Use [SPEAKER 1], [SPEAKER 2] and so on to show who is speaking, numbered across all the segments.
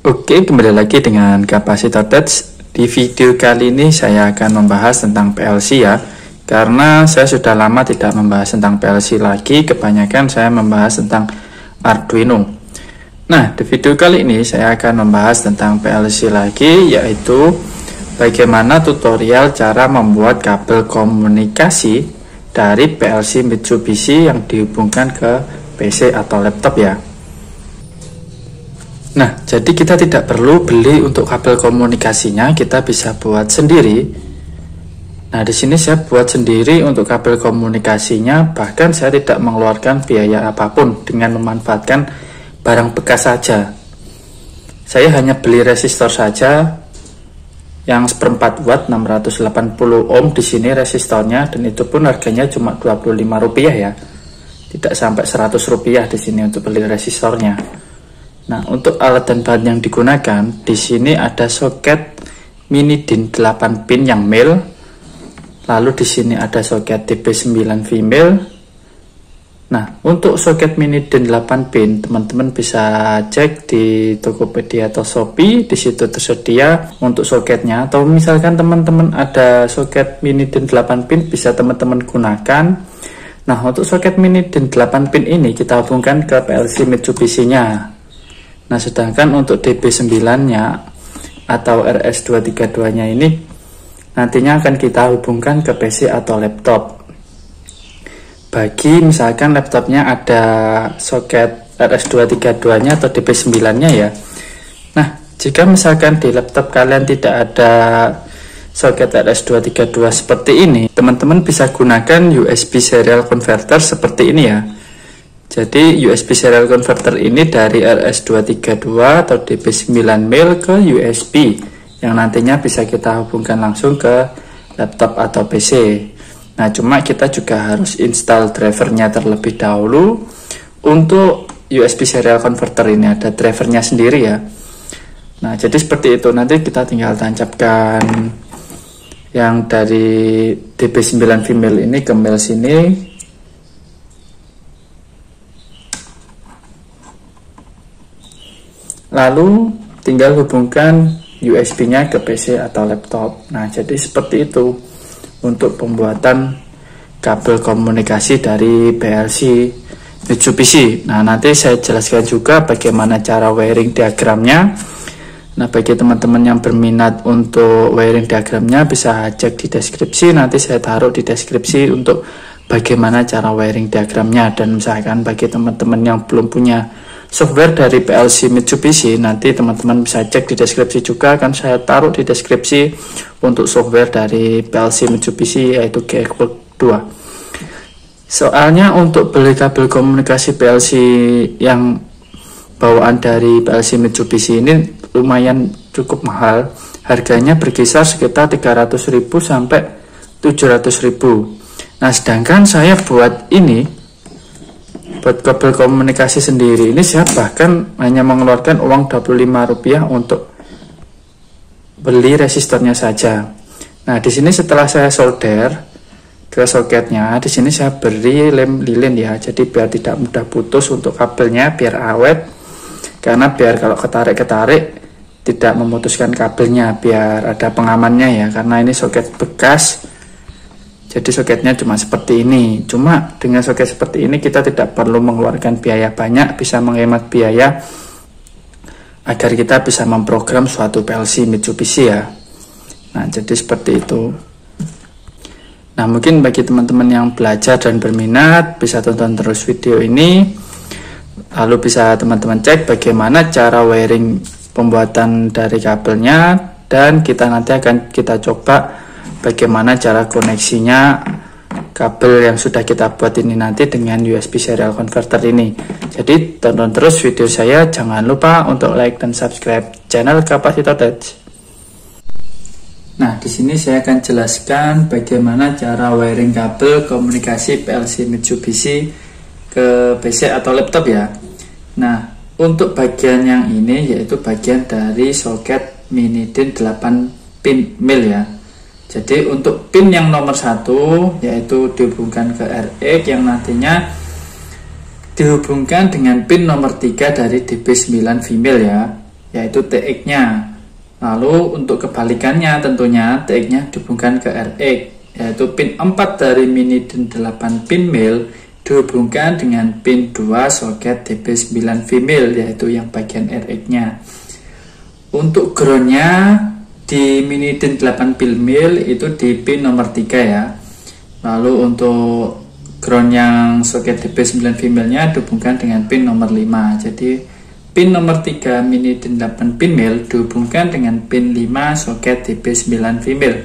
[SPEAKER 1] Oke, kembali lagi dengan kapasitor touch. Di video kali ini saya akan membahas tentang PLC ya. Karena saya sudah lama tidak membahas tentang PLC lagi, kebanyakan saya membahas tentang Arduino. Nah, di video kali ini saya akan membahas tentang PLC lagi, yaitu bagaimana tutorial cara membuat kabel komunikasi dari PLC Mitsubishi yang dihubungkan ke PC atau laptop ya. Nah, jadi kita tidak perlu beli untuk kabel komunikasinya, kita bisa buat sendiri. Nah, di sini saya buat sendiri untuk kabel komunikasinya, bahkan saya tidak mengeluarkan biaya apapun dengan memanfaatkan barang bekas saja. Saya hanya beli resistor saja yang 1/4 watt 680 ohm di sini resistornya, dan itu pun harganya cuma Rp25 ya. Tidak sampai Rp100 di sini untuk beli resistornya. Nah, untuk alat dan bahan yang digunakan, di sini ada soket mini DIN 8 pin yang male. Lalu di sini ada soket DB9 female. Nah, untuk soket mini DIN 8 pin, teman-teman bisa cek di Tokopedia atau Shopee. Di situ tersedia untuk soketnya. Atau misalkan teman-teman ada soket mini DIN 8 pin, bisa teman-teman gunakan. Nah, untuk soket mini DIN 8 pin ini kita hubungkan ke PLC Mitsubishi-nya. Nah, sedangkan untuk DB9-nya atau RS232-nya ini nantinya akan kita hubungkan ke PC atau laptop. Bagi misalkan laptopnya ada soket RS232-nya atau DB9-nya ya. Nah, jika misalkan di laptop kalian tidak ada soket RS232 seperti ini, teman-teman bisa gunakan USB serial converter seperti ini ya. Jadi USB serial converter ini dari RS232 atau DB9 male ke USB yang nantinya bisa kita hubungkan langsung ke laptop atau PC. Nah, cuma kita juga harus install drivernya terlebih dahulu. Untuk USB serial converter ini ada drivernya sendiri ya. Nah, jadi seperti itu, nanti kita tinggal tancapkan yang dari DB9 female ini ke male sini. Lalu tinggal hubungkan USB-nya ke PC atau laptop. Nah, jadi seperti itu untuk pembuatan kabel komunikasi dari PLC Mitsubishi. Nah, nanti saya jelaskan juga bagaimana cara wiring diagramnya. Nah, bagi teman-teman yang berminat untuk wiring diagramnya bisa cek di deskripsi. Nanti saya taruh di deskripsi untuk bagaimana cara wiring diagramnya. Dan misalkan bagi teman-teman yang belum punya software dari PLC Mitsubishi, nanti teman-teman bisa cek di deskripsi juga, akan saya taruh di deskripsi untuk software dari PLC Mitsubishi, yaitu GXWorks 2. Soalnya untuk beli kabel komunikasi PLC yang bawaan dari PLC Mitsubishi ini lumayan cukup mahal, harganya berkisar sekitar 300.000 sampai 700.000. Nah, sedangkan saya buat buat kabel komunikasi sendiri ini, saya bahkan hanya mengeluarkan uang Rp25 untuk beli resistornya saja. Nah, di sini setelah saya solder ke soketnya, di sini saya beri lem lilin ya, jadi biar tidak mudah putus untuk kabelnya, biar awet. Karena biar kalau ketarik-ketarik tidak memutuskan kabelnya, biar ada pengamannya ya, karena ini soket bekas. Jadi soketnya cuma seperti ini. Cuma dengan soket seperti ini kita tidak perlu mengeluarkan biaya banyak, bisa menghemat biaya agar kita bisa memprogram suatu PLC Mitsubishi ya. Nah, jadi seperti itu. Nah, mungkin bagi teman-teman yang belajar dan berminat bisa tonton terus video ini. Lalu bisa teman-teman cek bagaimana cara wiring pembuatan dari kabelnya, dan kita nanti akan kita coba bagaimana cara koneksinya kabel yang sudah kita buat ini nanti dengan USB serial converter ini. Jadi tonton terus video saya, jangan lupa untuk like dan subscribe channel Kapasitor Touch. Nah, di sini saya akan jelaskan bagaimana cara wiring kabel komunikasi PLC Mitsubishi ke PC atau laptop ya. Nah, untuk bagian yang ini yaitu bagian dari soket mini DIN 8 pin male ya. Jadi untuk pin yang nomor 1 yaitu dihubungkan ke RX, yang nantinya dihubungkan dengan pin nomor 3 dari DB9 female ya, yaitu TX-nya. Lalu untuk kebalikannya tentunya TX-nya dihubungkan ke RX, yaitu pin 4 dari mini DIN 8 pin male dihubungkan dengan pin 2 soket DB9 female, yaitu yang bagian RX-nya. Untuk groundnya di mini DIN 8 pin male itu di pin nomor 3 ya. Lalu untuk ground yang soket DB9 female-nya dihubungkan dengan pin nomor 5. Jadi pin nomor 3 mini DIN 8 pin male dihubungkan dengan pin 5 soket DB9 female.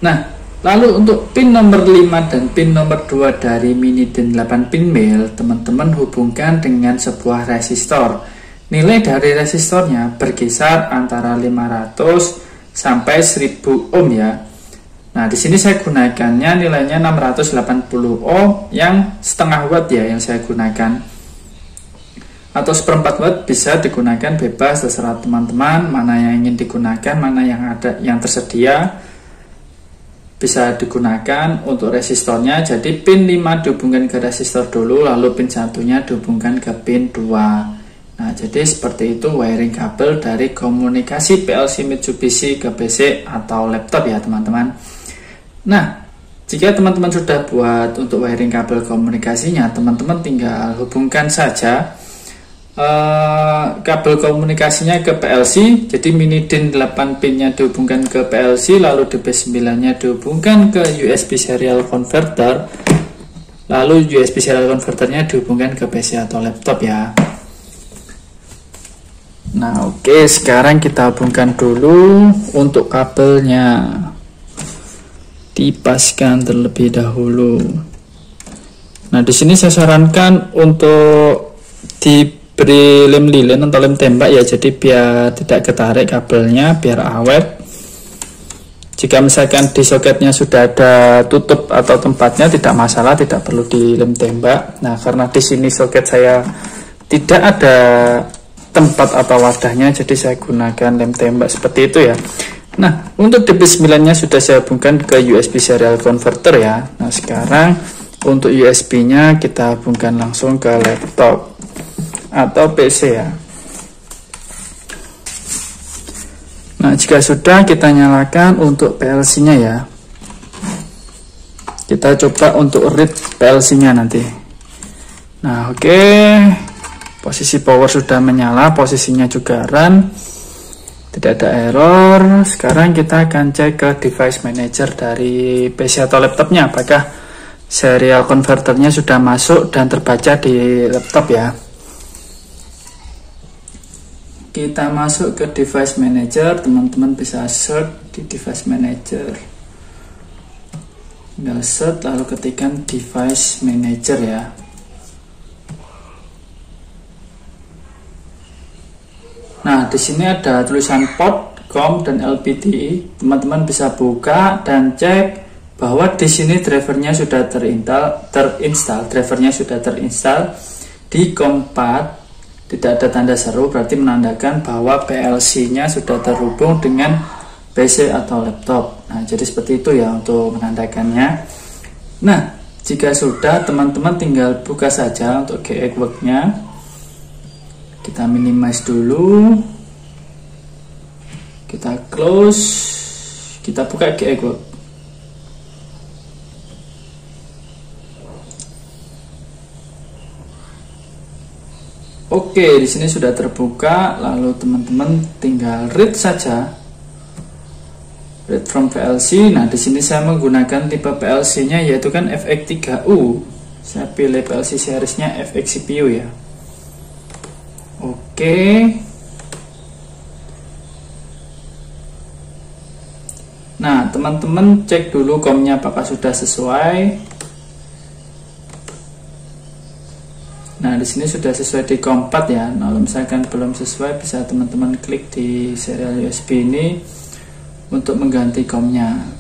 [SPEAKER 1] Nah, lalu untuk pin nomor 5 dan pin nomor 2 dari mini DIN 8 pin male, teman-teman hubungkan dengan sebuah resistor. Nilai dari resistornya berkisar antara 500 sampai 1000 ohm ya. Nah, di sini saya gunakannya nilainya 680 ohm yang setengah watt ya yang saya gunakan. Atau seperempat watt bisa digunakan bebas, terserah teman-teman mana yang ingin digunakan, mana yang ada yang tersedia bisa digunakan untuk resistornya. Jadi pin 5 dihubungkan ke resistor dulu, lalu pin satunya dihubungkan ke pin 2. Nah, jadi seperti itu wiring kabel dari komunikasi PLC Mitsubishi ke PC atau laptop ya teman-teman. Nah, jika teman-teman sudah buat untuk wiring kabel komunikasinya, teman-teman tinggal hubungkan saja kabel komunikasinya ke PLC. Jadi mini DIN 8 pinnya dihubungkan ke PLC, lalu DB9 nya dihubungkan ke USB serial converter, lalu USB serial converternya dihubungkan ke PC atau laptop ya. Nah, oke, sekarang kita hubungkan dulu untuk kabelnya. Dipaskan terlebih dahulu. Nah, di sini saya sarankan untuk diberi lem lilin atau lem tembak ya, jadi biar tidak ketarik kabelnya, biar awet. Jika misalkan di soketnya sudah ada tutup atau tempatnya tidak masalah, tidak perlu di lem tembak. Nah, karena di sini soket saya tidak ada tempat atau wadahnya, jadi saya gunakan lem tembak seperti itu ya. Nah, untuk DB9 nya sudah saya hubungkan ke USB serial converter ya. Nah, sekarang untuk USB nya kita hubungkan langsung ke laptop atau PC ya. Nah, jika sudah, kita nyalakan untuk PLC nya ya. Kita coba untuk read PLC nya nanti. Nah, oke, posisi power sudah menyala, posisinya juga run, tidak ada error. Sekarang kita akan cek ke device manager dari PC atau laptopnya, apakah serial converternya sudah masuk dan terbaca di laptop ya. Kita masuk ke device manager, teman-teman bisa search di device manager, tinggal search lalu ketikkan device manager ya. Nah, di sini ada tulisan port, COM, dan LPDI. Teman-teman bisa buka dan cek bahwa di sini drivernya sudah terinstall, drivernya sudah terinstall di COM 4. Tidak ada tanda seru, berarti menandakan bahwa PLC-nya sudah terhubung dengan PC atau laptop. Nah, jadi seperti itu ya untuk menandakannya. Nah, jika sudah, teman-teman tinggal buka saja untuk GXWorks-nya. Kita minimize dulu, kita close, kita buka GXWorks. Oke, di sini sudah terbuka, lalu teman-teman tinggal read saja, read from PLC. Nah, di sini saya menggunakan tipe PLC-nya yaitu kan FX3U. Saya pilih PLC seriesnya FX CPU ya. Oke. Nah, teman-teman cek dulu COM-nya apakah sudah sesuai. Nah, di sini sudah sesuai di COM 4 ya. Nah, kalau misalkan belum sesuai, bisa teman-teman klik di serial USB ini untuk mengganti COM-nya.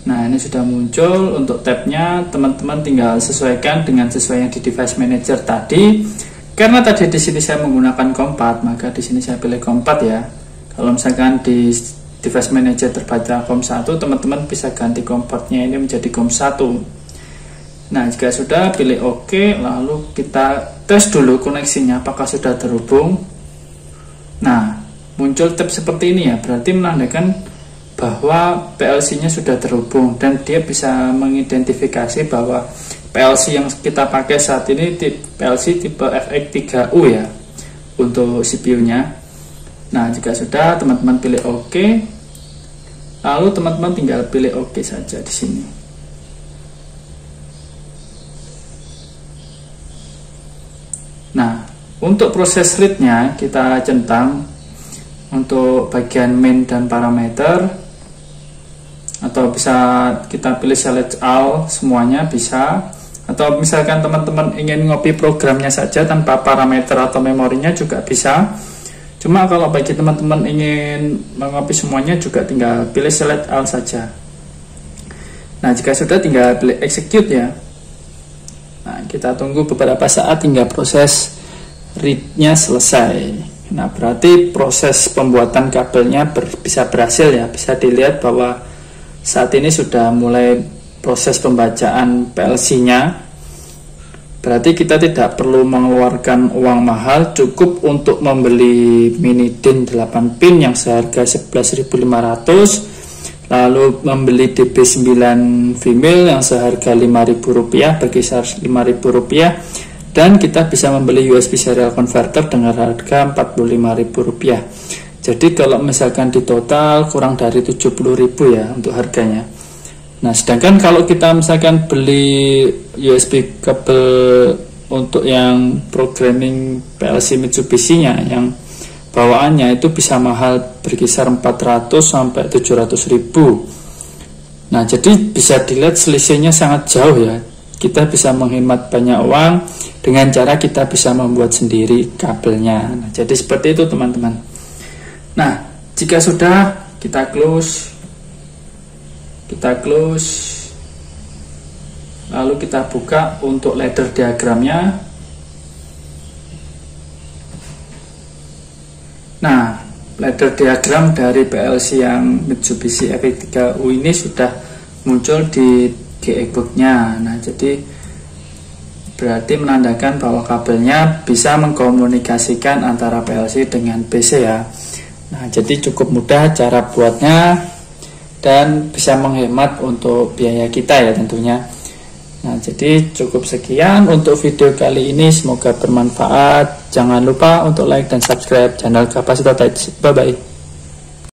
[SPEAKER 1] Nah, ini sudah muncul untuk tabnya. Teman-teman tinggal sesuaikan dengan sesuai yang di device manager tadi. Karena tadi di sini saya menggunakan COM 4, maka di sini saya pilih COM 4 ya. Kalau misalkan di device manager terbaca COM 1, teman-teman bisa ganti COM portnya ini menjadi COM 1. Nah, jika sudah, pilih OK, lalu kita tes dulu koneksinya apakah sudah terhubung. Nah, muncul tab seperti ini ya, berarti menandakan bahwa PLC-nya sudah terhubung dan dia bisa mengidentifikasi bahwa PLC yang kita pakai saat ini PLC tipe FX3U ya untuk CPU-nya. Nah, jika sudah, teman-teman pilih OK, lalu teman-teman tinggal pilih OK saja di sini. Nah, untuk proses read-nya kita centang untuk bagian main dan parameter, atau bisa kita pilih select all semuanya bisa, atau misalkan teman-teman ingin ngopi programnya saja tanpa parameter atau memorinya juga bisa. Cuma kalau bagi teman-teman ingin mengopi semuanya juga tinggal pilih select all saja. Nah, jika sudah tinggal pilih execute ya. Nah, kita tunggu beberapa saat hingga proses read-nya selesai. Nah, berarti proses pembuatan kabelnya bisa berhasil ya. Bisa dilihat bahwa saat ini sudah mulai proses pembacaan PLC-nya. Berarti kita tidak perlu mengeluarkan uang mahal, cukup untuk membeli mini DIN 8 pin yang seharga 11.500, lalu membeli DB9 female yang seharga Rp5.000, berkisar Rp5.000, dan kita bisa membeli USB serial converter dengan harga Rp45.000. Jadi kalau misalkan di total kurang dari Rp70.000 ya untuk harganya. Nah, sedangkan kalau kita misalkan beli USB kabel untuk yang programming PLC Mitsubishi-nya yang bawaannya itu bisa mahal, berkisar 400 sampai 700 ribu. Nah, jadi bisa dilihat selisihnya sangat jauh ya. Kita bisa menghemat banyak uang dengan cara kita bisa membuat sendiri kabelnya. Nah, jadi seperti itu teman-teman. Nah, jika sudah, kita close, lalu kita buka untuk ladder diagramnya. Nah, ladder diagram dari PLC yang Mitsubishi FX3U ini sudah muncul di GE-book-nya. Nah, jadi berarti menandakan bahwa kabelnya bisa mengkomunikasikan antara PLC dengan PC ya. Nah, jadi cukup mudah cara buatnya dan bisa menghemat untuk biaya kita ya tentunya. Nah, jadi cukup sekian untuk video kali ini, semoga bermanfaat. Jangan lupa untuk like dan subscribe channel Kapasitor Tech. Bye bye.